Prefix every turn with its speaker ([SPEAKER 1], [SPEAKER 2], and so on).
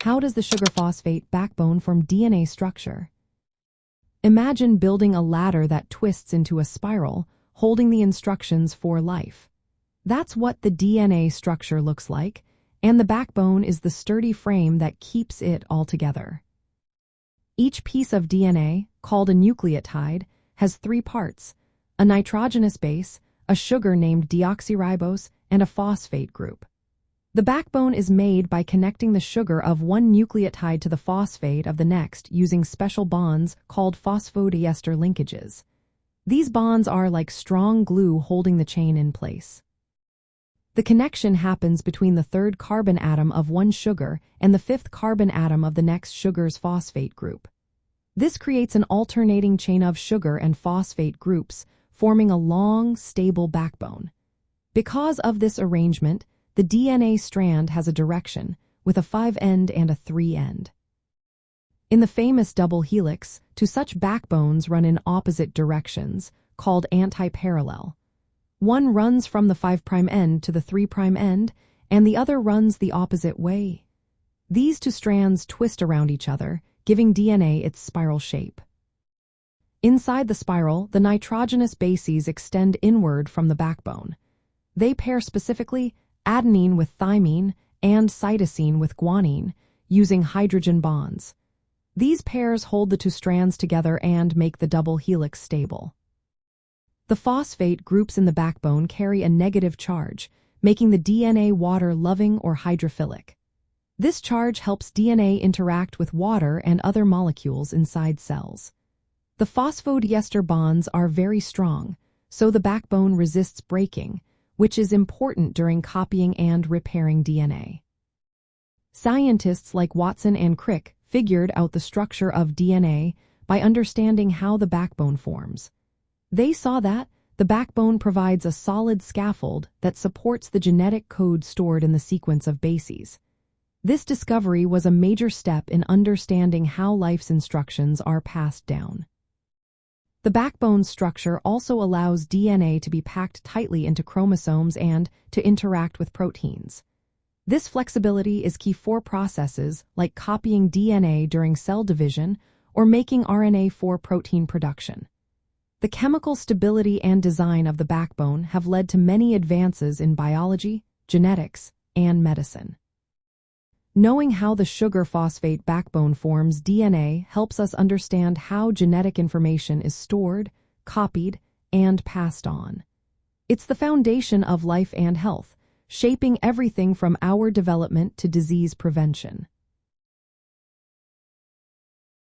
[SPEAKER 1] How does the sugar-phosphate backbone form DNA structure? Imagine building a ladder that twists into a spiral, holding the instructions for life. That's what the DNA structure looks like, and the backbone is the sturdy frame that keeps it all together. Each piece of DNA, called a nucleotide, has three parts: a nitrogenous base, a sugar named deoxyribose, and a phosphate group. The backbone is made by connecting the sugar of one nucleotide to the phosphate of the next using special bonds called phosphodiester linkages. These bonds are like strong glue holding the chain in place. The connection happens between the third carbon atom of one sugar and the fifth carbon atom of the next sugar's phosphate group. This creates an alternating chain of sugar and phosphate groups, forming a long, stable backbone. Because of this arrangement, the DNA strand has a direction, with a 5-end and a 3-end. In the famous double helix, two such backbones run in opposite directions, called antiparallel. One runs from the 5' end to the 3' end, and the other runs the opposite way. These two strands twist around each other, giving DNA its spiral shape. Inside the spiral, the nitrogenous bases extend inward from the backbone. They pair specifically adenine with thymine and cytosine with guanine, using hydrogen bonds. These pairs hold the two strands together and make the double helix stable. The phosphate groups in the backbone carry a negative charge, making the DNA water-loving or hydrophilic. This charge helps DNA interact with water and other molecules inside cells. The phosphodiester bonds are very strong, so the backbone resists breaking, which is important during copying and repairing DNA. Scientists like Watson and Crick figured out the structure of DNA by understanding how the backbone forms. They saw that the backbone provides a solid scaffold that supports the genetic code stored in the sequence of bases. This discovery was a major step in understanding how life's instructions are passed down. The backbone structure also allows DNA to be packed tightly into chromosomes and to interact with proteins. This flexibility is key for processes like copying DNA during cell division or making RNA for protein production. The chemical stability and design of the backbone have led to many advances in biology, genetics, and medicine. Knowing how the sugar-phosphate backbone forms DNA helps us understand how genetic information is stored, copied, and passed on. It's the foundation of life and health, shaping everything from our development to disease prevention.